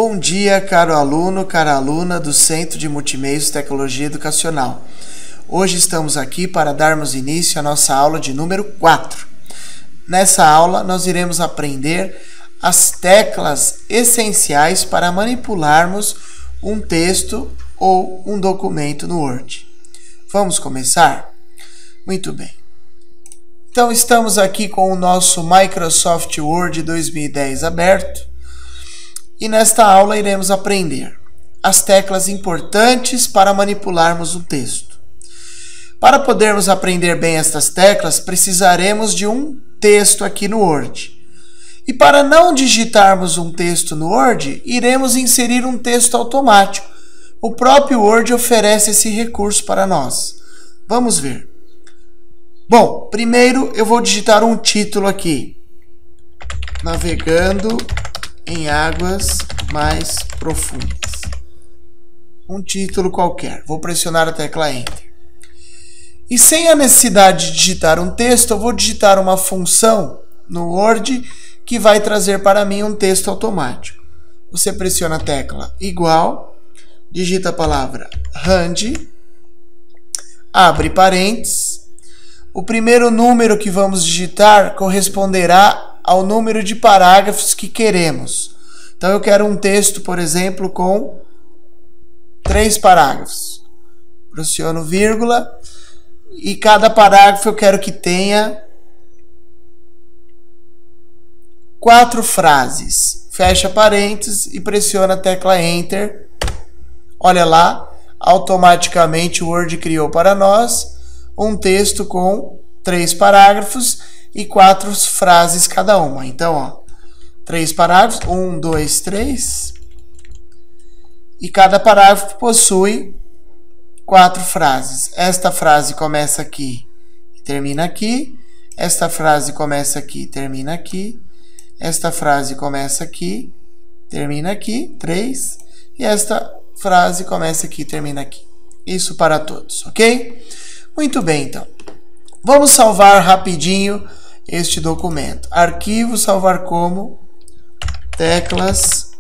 Bom dia, caro aluno, cara aluna do Centro de Multimeios Tecnologia Educacional. Hoje estamos aqui para darmos início à nossa aula de número 4. Nessa aula, nós iremos aprender as teclas essenciais para manipularmos um texto ou um documento no Word. Vamos começar? Muito bem. Então, estamos aqui com o nosso Microsoft Word 2010 aberto. E nesta aula iremos aprender as teclas importantes para manipularmos o texto. Para podermos aprender bem estas teclas, precisaremos de um texto aqui no Word. E para não digitarmos um texto no Word, iremos inserir um texto automático. O próprio Word oferece esse recurso para nós. Vamos ver. Bom, primeiro eu vou digitar um título aqui. Navegando em águas mais profundas. Um título qualquer. Vou pressionar a tecla Enter. E sem a necessidade de digitar um texto, eu vou digitar uma função no Word que vai trazer para mim um texto automático. Você pressiona a tecla igual, digita a palavra rand, abre parênteses. O primeiro número que vamos digitar corresponderá ao número de parágrafos que queremos. Então, eu quero um texto, por exemplo, com 3 parágrafos. Pressiono vírgula e cada parágrafo eu quero que tenha 4 frases. Fecha parênteses e pressiona a tecla Enter. Olha lá, automaticamente o Word criou para nós um texto com 3 parágrafos e 4 frases cada uma. Então, ó, 3 parágrafos, 1, 2, 3. E cada parágrafo possui 4 frases. Esta frase começa aqui e termina aqui. Esta frase começa aqui e termina aqui. Esta frase começa aqui, termina aqui, 3. E esta frase começa aqui e termina aqui. Isso para todos, ok? Muito bem, então. Vamos salvar rapidinho este documento. Arquivo, salvar como teclas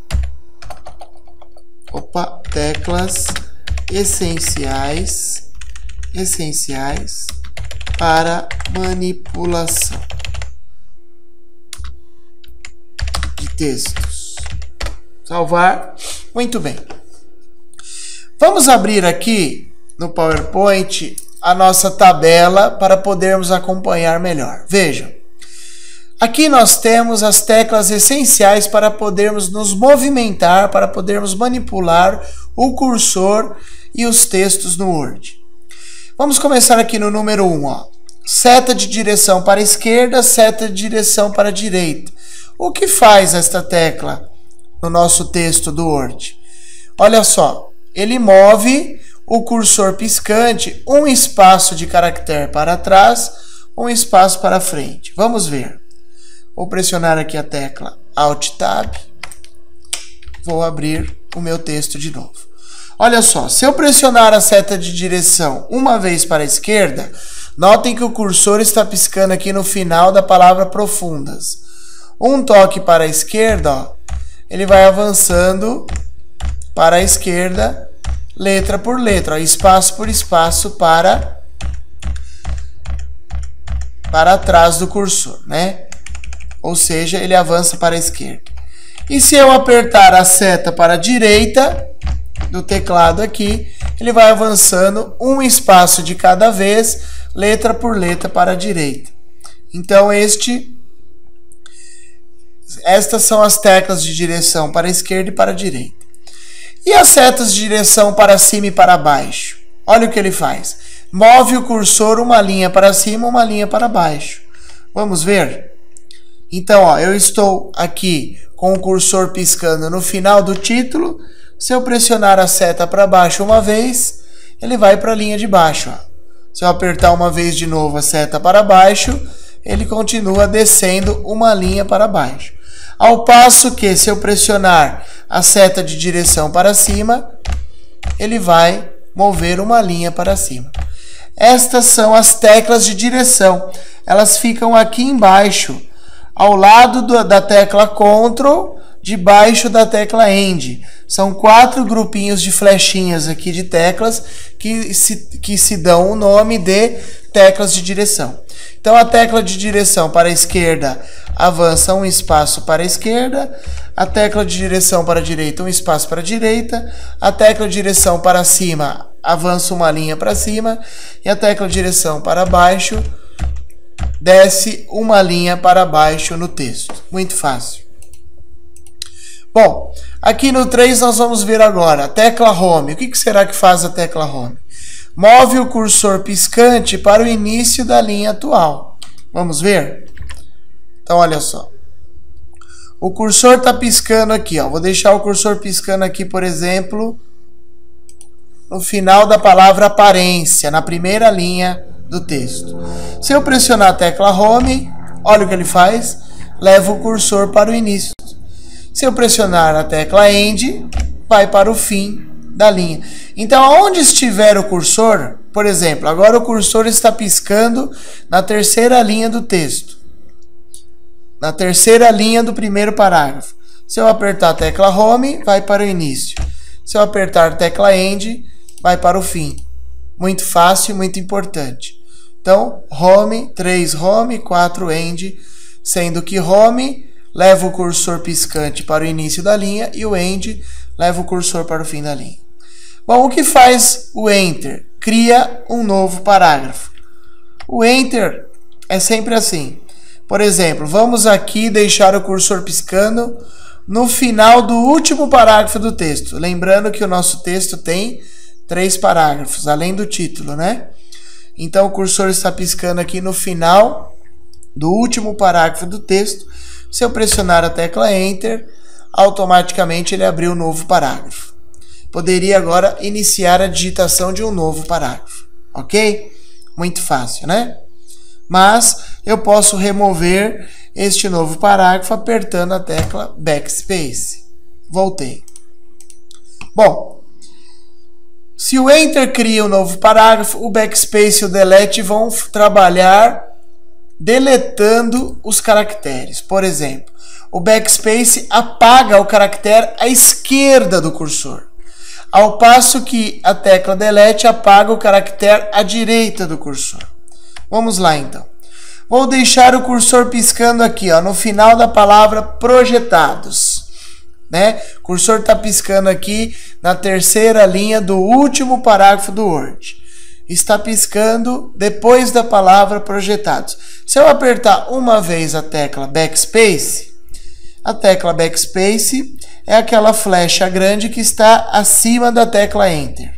essenciais para manipulação de textos. Salvar. Muito bem. Vamos abrir aqui no PowerPoint a nossa tabela para podermos acompanhar melhor. Vejam, aqui nós temos as teclas essenciais para podermos nos movimentar, para podermos manipular o cursor e os textos no Word. Vamos começar aqui no número 1, ó. Seta de direção para a esquerda, seta de direção para a direita. O que faz esta tecla no nosso texto do Word? Olha só, ele move o cursor piscante, um espaço de caractere para trás, um espaço para frente. Vamos ver. Vou pressionar aqui a tecla Alt Tab. Vou abrir o meu texto de novo. Olha só, se eu pressionar a seta de direção uma vez para a esquerda, notem que o cursor está piscando aqui no final da palavra profundas. Um toque para a esquerda, ó, ele vai avançando para a esquerda, letra por letra, espaço por espaço para trás do cursor, né? Ou seja, ele avança para a esquerda. E se eu apertar a seta para a direita do teclado aqui, ele vai avançando um espaço de cada vez, letra por letra para a direita. Então, estas são as teclas de direção para a esquerda e para a direita. E as setas de direção para cima e para baixo? Olha o que ele faz. Move o cursor uma linha para cima, uma linha para baixo. Vamos ver? Então, ó, eu estou aqui com o cursor piscando no final do título. Se eu pressionar a seta para baixo uma vez, ele vai para a linha de baixo. Ó. Se eu apertar uma vez de novo a seta para baixo, ele continua descendo uma linha para baixo. Ao passo que, se eu pressionar a seta de direção para cima, ele vai mover uma linha para cima. Estas são as teclas de direção. Elas ficam aqui embaixo, ao lado da tecla Ctrl, debaixo da tecla End. São 4 grupinhos de flechinhas aqui de teclas que se dão o nome de teclas de direção. Então, a tecla de direção para a esquerda avança um espaço para a esquerda, a tecla de direção para a direita um espaço para a direita, a tecla de direção para cima avança uma linha para cima e a tecla de direção para baixo desce uma linha para baixo no texto. Muito fácil. Bom, aqui no 3 nós vamos ver agora a tecla Home. O que será que faz a tecla Home? Move o cursor piscante para o início da linha atual. Vamos ver? Então, olha só. O cursor está piscando aqui, ó. Vou deixar o cursor piscando aqui, por exemplo, no final da palavra aparência, na primeira linha do texto. Se eu pressionar a tecla Home, olha o que ele faz. Leva o cursor para o início. Se eu pressionar a tecla End, vai para o fim da linha. Então, aonde estiver o cursor, por exemplo, agora o cursor está piscando na terceira linha do texto. Na terceira linha do primeiro parágrafo. Se eu apertar a tecla Home, vai para o início. Se eu apertar a tecla End, vai para o fim. Muito fácil, muito importante. Então, Home, 3 Home, 4 End, sendo que Home leva o cursor piscante para o início da linha e o End leva o cursor para o fim da linha. Bom, o que faz o Enter? Cria um novo parágrafo. O Enter é sempre assim. Por exemplo, vamos aqui deixar o cursor piscando no final do último parágrafo do texto. Lembrando que o nosso texto tem 3 parágrafos, além do título, né? Então, o cursor está piscando aqui no final do último parágrafo do texto. Se eu pressionar a tecla Enter, automaticamente ele abriu um novo parágrafo. Poderia agora iniciar a digitação de um novo parágrafo, ok? Muito fácil, né? Mas eu posso remover este novo parágrafo apertando a tecla Backspace. Voltei. Bom, se o Enter cria um novo parágrafo, o Backspace e o Delete vão trabalhar deletando os caracteres. Por exemplo, o Backspace apaga o caractere à esquerda do cursor, ao passo que a tecla Delete apaga o caractere à direita do cursor. Vamos lá, então. Vou deixar o cursor piscando aqui, ó, no final da palavra projetados. Né? O cursor está piscando aqui na terceira linha do último parágrafo do Word. Está piscando depois da palavra projetados. Se eu apertar uma vez a tecla Backspace é aquela flecha grande que está acima da tecla Enter.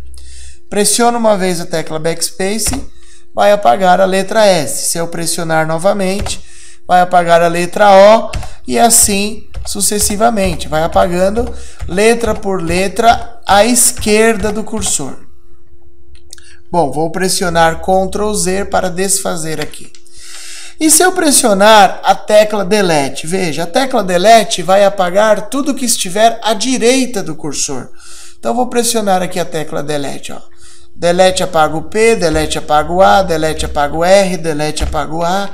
Pressiono uma vez a tecla Backspace, vai apagar a letra S. Se eu pressionar novamente, vai apagar a letra O e assim sucessivamente. Vai apagando letra por letra à esquerda do cursor. Bom, vou pressionar Ctrl Z para desfazer aqui. E se eu pressionar a tecla Delete? Veja, a tecla Delete vai apagar tudo que estiver à direita do cursor. Então, vou pressionar aqui a tecla Delete, ó. Delete apaga o P, Delete apaga o A, Delete apaga o R, Delete apaga o A,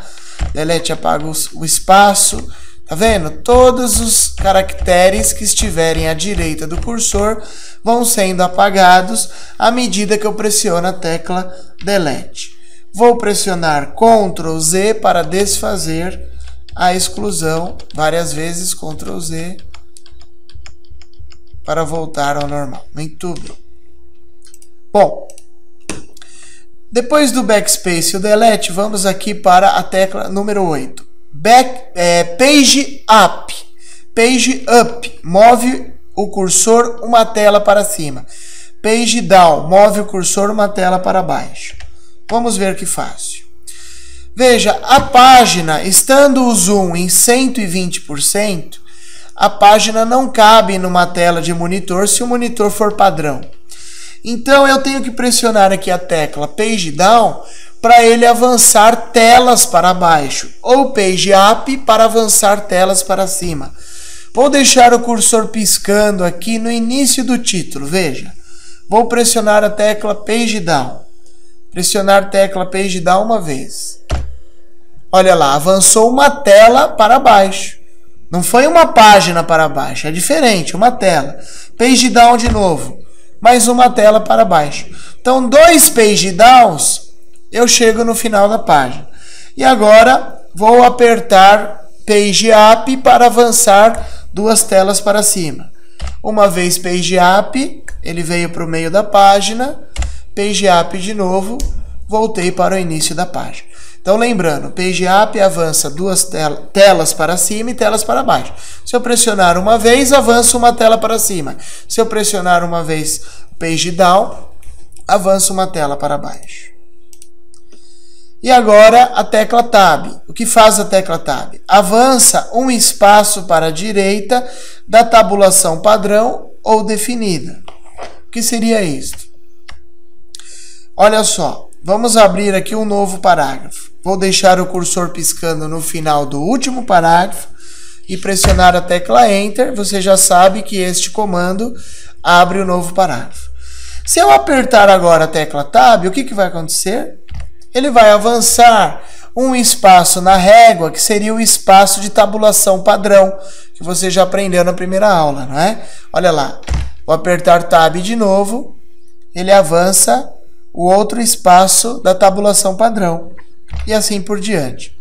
Delete apaga o espaço. Tá vendo? Todos os caracteres que estiverem à direita do cursor vão sendo apagados à medida que eu pressiono a tecla Delete. Vou pressionar Ctrl Z para desfazer a exclusão, várias vezes Ctrl Z para voltar ao normal. Muito bem. Bom, depois do Backspace e o Delete, vamos aqui para a tecla número 8. Page Up. Page Up move o cursor uma tela para cima. Page Down move o cursor uma tela para baixo. Vamos ver que fácil. Veja, a página, estando o zoom em 120%, a página não cabe numa tela de monitor se o monitor for padrão. Então, eu tenho que pressionar aqui a tecla Page Down para ele avançar telas para baixo, ou Page Up para avançar telas para cima. Vou deixar o cursor piscando aqui no início do título, veja. Vou pressionar a tecla Page Down. Pressionar a tecla Page Down uma vez. Olha lá, avançou uma tela para baixo. Não foi uma página para baixo, é diferente, uma tela. Page down de novo, mais uma tela para baixo. Então, 2 page downs, eu chego no final da página. E agora, vou apertar page up para avançar 2 telas para cima. Uma vez page up, ele veio para o meio da página. Page up de novo, voltei para o início da página. Então, lembrando, page up avança 2 telas para cima e telas para baixo. Se eu pressionar uma vez, avança uma tela para cima. Se eu pressionar uma vez page down, avança uma tela para baixo. E agora a tecla Tab. O que faz a tecla Tab? Avança um espaço para a direita da tabulação padrão ou definida. O que seria isto? Olha só, vamos abrir aqui um novo parágrafo. Vou deixar o cursor piscando no final do último parágrafo e pressionar a tecla Enter. Você já sabe que este comando abre o novo parágrafo. Se eu apertar agora a tecla Tab, o que vai acontecer? Ele vai avançar um espaço na régua, que seria o espaço de tabulação padrão, que você já aprendeu na primeira aula, não é? Olha lá, vou apertar Tab de novo, ele avança o outro espaço da tabulação padrão, e assim por diante.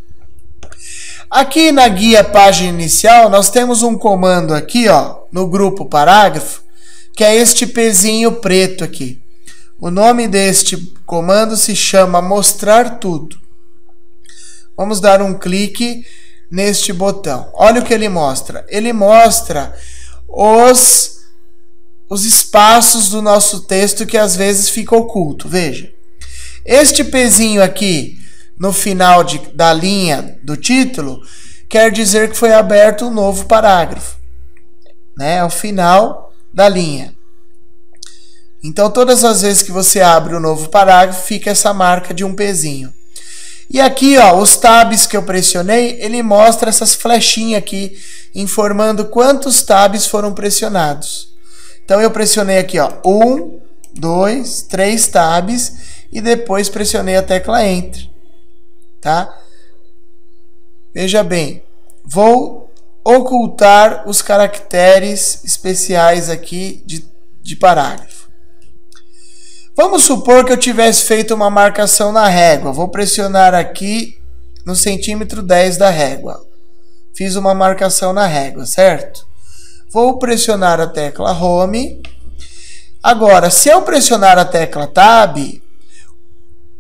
Aqui na guia página inicial, nós temos um comando aqui, ó, no grupo parágrafo, que é este pezinho preto aqui. O nome deste comando se chama mostrar tudo. Vamos dar um clique neste botão. Olha o que ele mostra. Ele mostra os espaços do nosso texto que às vezes fica oculto. Veja. Este pezinho aqui no final da linha do título quer dizer que foi aberto um novo parágrafo, né? Ao final da linha. Então, todas as vezes que você abre o novo parágrafo, fica essa marca de um pezinho. E aqui, ó, os tabs que eu pressionei, ele mostra essas flechinhas aqui, informando quantos tabs foram pressionados. Então, eu pressionei aqui, ó, 1, 2, 3 tabs, e depois pressionei a tecla Enter. Tá? Veja bem, vou ocultar os caracteres especiais aqui de parágrafo. Vamos supor que eu tivesse feito uma marcação na régua. Vou pressionar aqui no centímetro 10 da régua. Fiz uma marcação na régua, certo? Vou pressionar a tecla Home. Agora, se eu pressionar a tecla Tab,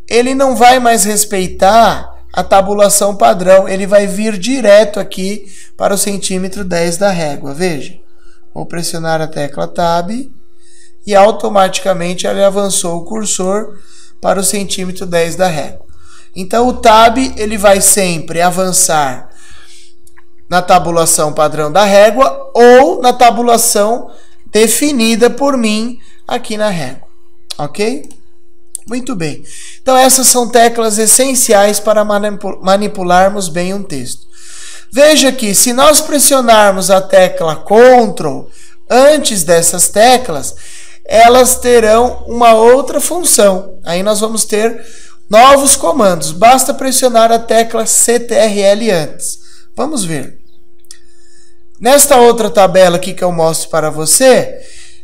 ele não vai mais respeitar a tabulação padrão. Ele vai vir direto aqui para o centímetro 10 da régua. Veja. Vou pressionar a tecla Tab. E automaticamente ele avançou o cursor para o centímetro 10 da régua. Então, o Tab ele vai sempre avançar na tabulação padrão da régua ou na tabulação definida por mim aqui na régua. Ok? Muito bem. Então, essas são teclas essenciais para manipularmos bem um texto. Veja que se nós pressionarmos a tecla Ctrl antes dessas teclas, elas terão uma outra função. Aí nós vamos ter novos comandos. Basta pressionar a tecla CTRL antes. Vamos ver. Nesta outra tabela aqui que eu mostro para você,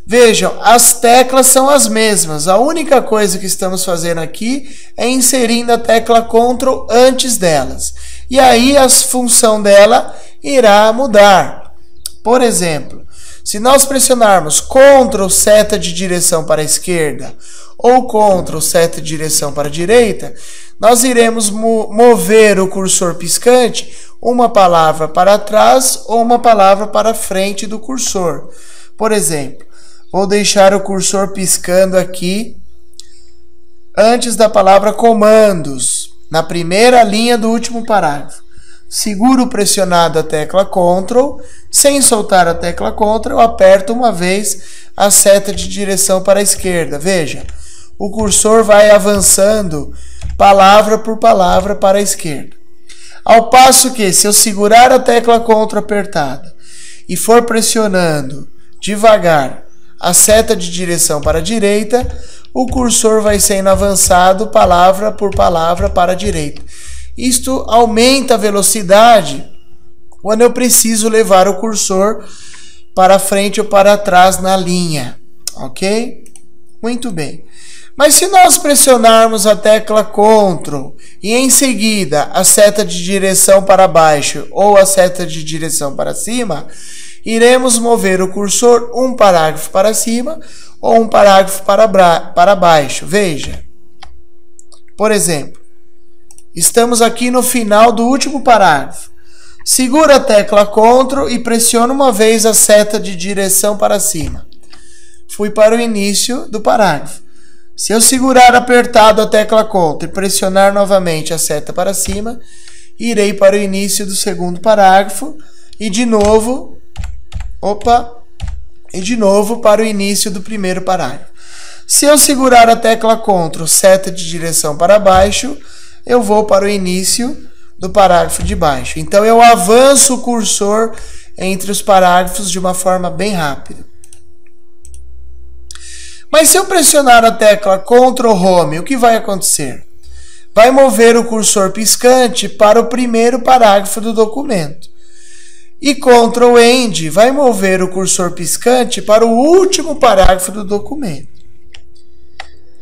vejam, as teclas são as mesmas. A única coisa que estamos fazendo aqui é inserindo a tecla Ctrl antes delas. E aí a função dela irá mudar. Por exemplo, se nós pressionarmos Ctrl seta de direção para a esquerda ou Ctrl seta de direção para a direita, nós iremos mover o cursor piscante uma palavra para trás ou uma palavra para frente do cursor. Por exemplo, vou deixar o cursor piscando aqui antes da palavra comandos, na primeira linha do último parágrafo. Seguro pressionado a tecla Ctrl, sem soltar a tecla Ctrl, eu aperto uma vez a seta de direção para a esquerda. Veja, o cursor vai avançando palavra por palavra para a esquerda. Ao passo que, se eu segurar a tecla Ctrl apertada e for pressionando devagar a seta de direção para a direita, o cursor vai sendo avançado palavra por palavra para a direita. Isto aumenta a velocidade quando eu preciso levar o cursor para frente ou para trás na linha, ok? Muito bem. Mas se nós pressionarmos a tecla Ctrl e em seguida a seta de direção para baixo ou a seta de direção para cima, iremos mover o cursor um parágrafo para cima ou um parágrafo para baixo. Veja. Por exemplo, estamos aqui no final do último parágrafo. Segura a tecla Ctrl e pressiona uma vez a seta de direção para cima. Fui para o início do parágrafo. Se eu segurar apertado a tecla Ctrl e pressionar novamente a seta para cima, irei para o início do segundo parágrafo e de novo, para o início do primeiro parágrafo. Se eu segurar a tecla Ctrl, seta de direção para baixo, eu vou para o início do parágrafo de baixo. Então eu avanço o cursor entre os parágrafos de uma forma bem rápida. Mas se eu pressionar a tecla Ctrl Home, o que vai acontecer? Vai mover o cursor piscante para o primeiro parágrafo do documento. E Ctrl End vai mover o cursor piscante para o último parágrafo do documento.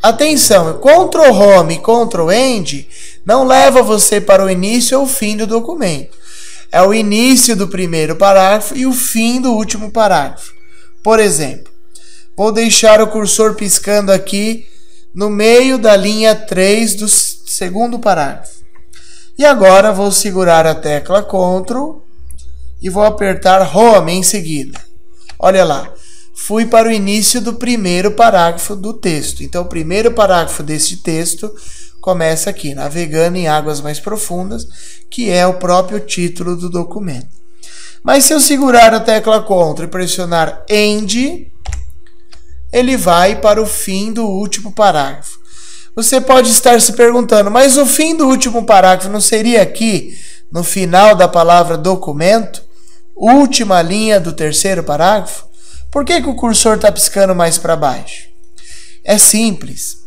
Atenção, Ctrl Home e Ctrl End não leva você para o início ou o fim do documento. É o início do primeiro parágrafo e o fim do último parágrafo. Por exemplo, vou deixar o cursor piscando aqui no meio da linha 3 do segundo parágrafo. E agora vou segurar a tecla Ctrl e vou apertar Home em seguida. Olha lá, fui para o início do primeiro parágrafo do texto. Então, o primeiro parágrafo deste texto começa aqui, navegando em águas mais profundas, que é o próprio título do documento. Mas se eu segurar a tecla Ctrl e pressionar End, ele vai para o fim do último parágrafo. Você pode estar se perguntando, mas o fim do último parágrafo não seria aqui, no final da palavra documento, última linha do terceiro parágrafo? Por que o cursor está piscando mais para baixo? É simples.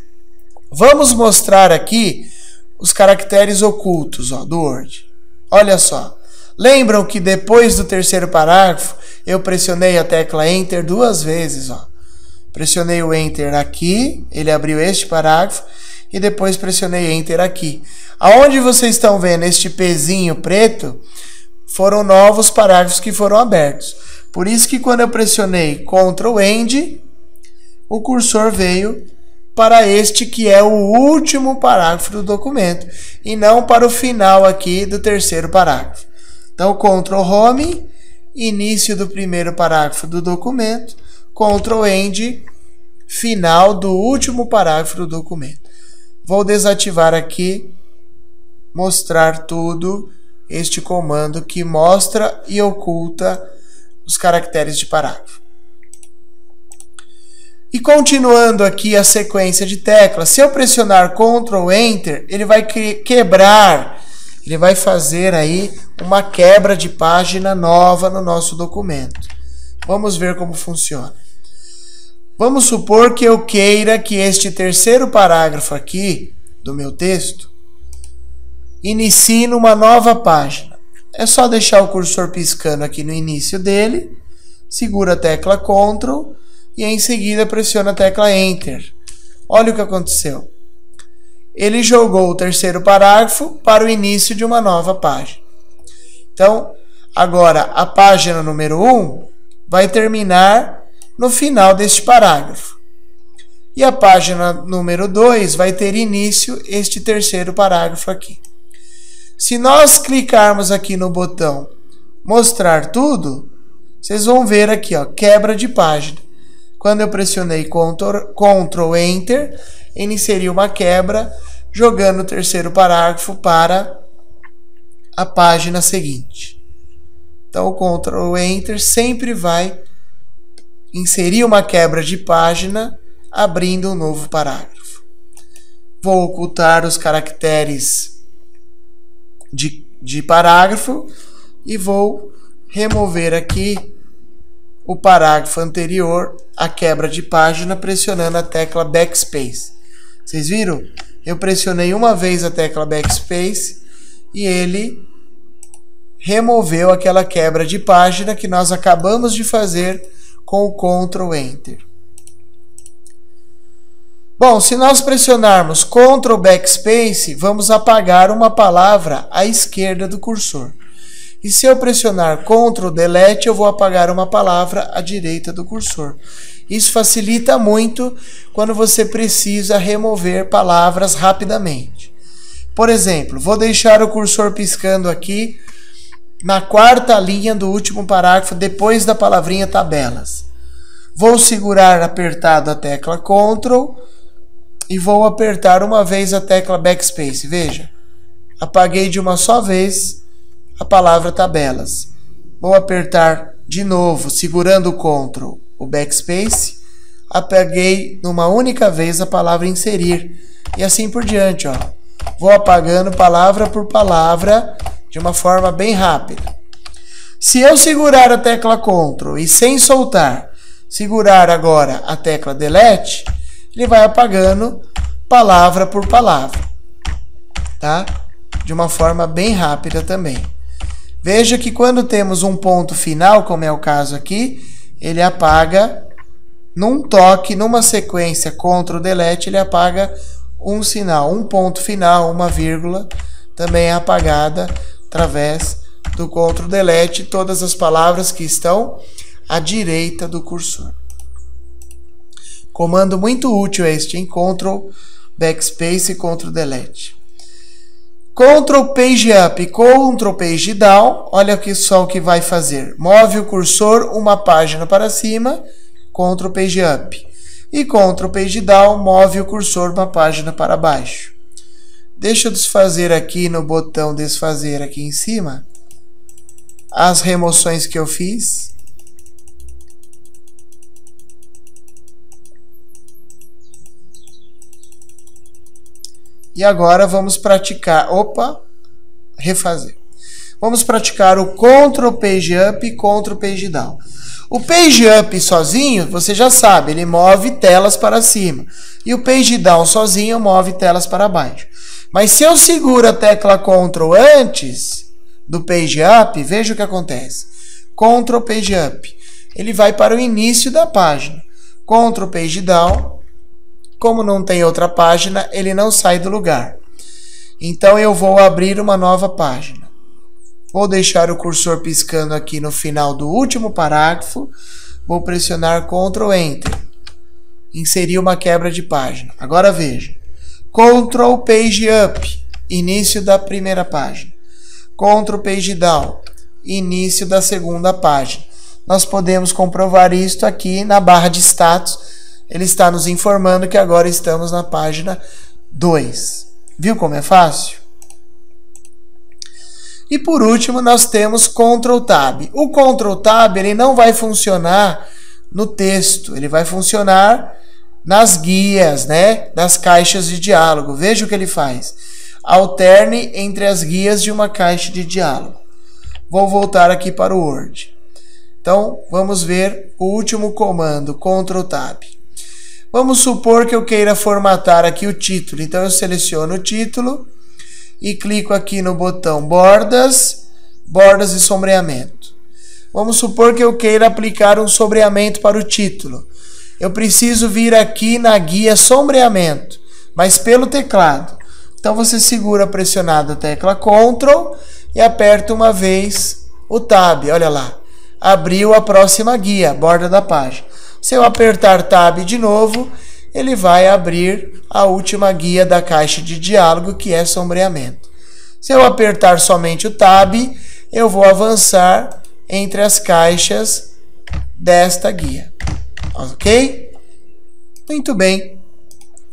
Vamos mostrar aqui os caracteres ocultos do Word. Olha só. Lembram que depois do terceiro parágrafo, eu pressionei a tecla Enter duas vezes, Pressionei o Enter aqui, ele abriu este parágrafo, e depois pressionei Enter aqui. Aonde vocês estão vendo este pezinho preto, foram novos parágrafos que foram abertos. Por isso que quando eu pressionei Ctrl End, o cursor veio para este que é o último parágrafo do documento, e não para o final aqui do terceiro parágrafo. Então, Ctrl Home, início do primeiro parágrafo do documento, Ctrl End, final do último parágrafo do documento. Vou desativar aqui, mostrar tudo, este comando que mostra e oculta os caracteres de parágrafo. E continuando aqui a sequência de teclas, se eu pressionar Ctrl Enter, ele vai quebrar, ele vai fazer aí uma quebra de página nova no nosso documento. Vamos ver como funciona. Vamos supor que eu queira que este terceiro parágrafo aqui do meu texto inicie numa nova página. É só deixar o cursor piscando aqui no início dele, segura a tecla Ctrl e em seguida pressiona a tecla Enter. Olha o que aconteceu. Ele jogou o terceiro parágrafo para o início de uma nova página. Então, agora a página número 1 vai terminar no final deste parágrafo. E a página número 2 vai ter início este terceiro parágrafo aqui. Se nós clicarmos aqui no botão Mostrar Tudo, vocês vão ver aqui, quebra de página. Quando eu pressionei Ctrl Enter, ele inseriu uma quebra, jogando o terceiro parágrafo para a página seguinte. Então, o Ctrl Enter sempre vai inserir uma quebra de página, abrindo um novo parágrafo. Vou ocultar os caracteres de parágrafo e vou remover aqui o parágrafo anterior, a quebra de página, pressionando a tecla Backspace. Vocês viram? Eu pressionei uma vez a tecla Backspace e ele removeu aquela quebra de página que nós acabamos de fazer com o Ctrl Enter. Bom, se nós pressionarmos Ctrl Backspace, vamos apagar uma palavra à esquerda do cursor. E se eu pressionar Ctrl Delete, eu vou apagar uma palavra à direita do cursor. Isso facilita muito quando você precisa remover palavras rapidamente. Por exemplo, vou deixar o cursor piscando aqui na quarta linha do último parágrafo, depois da palavrinha tabelas. Vou segurar apertado a tecla Ctrl e vou apertar uma vez a tecla Backspace. Veja, apaguei de uma só vez a palavra tabelas. Vou apertar de novo, segurando o Ctrl, o Backspace. Apaguei numa única vez a palavra inserir. E assim por diante, ó. Vou apagando palavra por palavra de uma forma bem rápida. Se eu segurar a tecla Ctrl e sem soltar, segurar agora a tecla Delete, ele vai apagando palavra por palavra, tá? De uma forma bem rápida também. Veja que quando temos um ponto final, como é o caso aqui, ele apaga num toque, numa sequência Ctrl Delete, ele apaga um sinal, um ponto final, uma vírgula, também é apagada através do Ctrl Delete, todas as palavras que estão à direita do cursor. Comando muito útil este, em Ctrl Backspace e Ctrl Delete. Ctrl Page Up e Ctrl Page Down, olha aqui só o que vai fazer. Move o cursor uma página para cima, Ctrl Page Up. E Ctrl Page Down, move o cursor uma página para baixo. Deixa eu desfazer aqui no botão desfazer aqui em cima as remoções que eu fiz. E agora vamos praticar, refazer. Vamos praticar o Ctrl Page Up e Ctrl Page Down. O Page Up sozinho, você já sabe, ele move telas para cima. E o Page Down sozinho move telas para baixo. Mas se eu seguro a tecla Ctrl antes do Page Up, veja o que acontece. Ctrl Page Up, ele vai para o início da página. Ctrl Page Down, como não tem outra página, ele não sai do lugar. Então eu vou abrir uma nova página. Vou deixar o cursor piscando aqui no final do último parágrafo. Vou pressionar Ctrl Enter. Inserir uma quebra de página. Agora veja. Ctrl Page Up, início da primeira página. Ctrl Page Down, início da segunda página. Nós podemos comprovar isto aqui na barra de status. Ele está nos informando que agora estamos na página 2. Viu como é fácil? E por último, nós temos Ctrl Tab. O Ctrl Tab ele não vai funcionar no texto, ele vai funcionar nas guias, né, das caixas de diálogo. Veja o que ele faz. Alterne entre as guias de uma caixa de diálogo. Vou voltar aqui para o Word. Então, vamos ver o último comando, Ctrl Tab. Vamos supor que eu queira formatar aqui o título. Então, eu seleciono o título e clico aqui no botão Bordas, Bordas e Sombreamento. Vamos supor que eu queira aplicar um sombreamento para o título. Eu preciso vir aqui na guia Sombreamento, mas pelo teclado. Então, você segura pressionado a tecla Ctrl e aperta uma vez o Tab. Olha lá, abriu a próxima guia, borda da página. Se eu apertar Tab de novo, ele vai abrir a última guia da caixa de diálogo, que é sombreamento. Se eu apertar somente o Tab, eu vou avançar entre as caixas desta guia. Ok? Muito bem.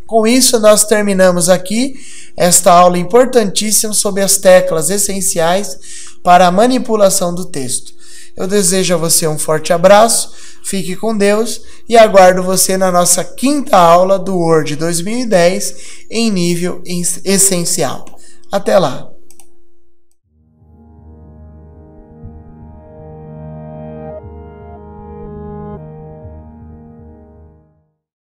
Com isso, nós terminamos aqui esta aula importantíssima sobre as teclas essenciais para a manipulação do texto. Eu desejo a você um forte abraço, fique com Deus e aguardo você na nossa 5ª aula do Word 2010 em nível essencial. Até lá!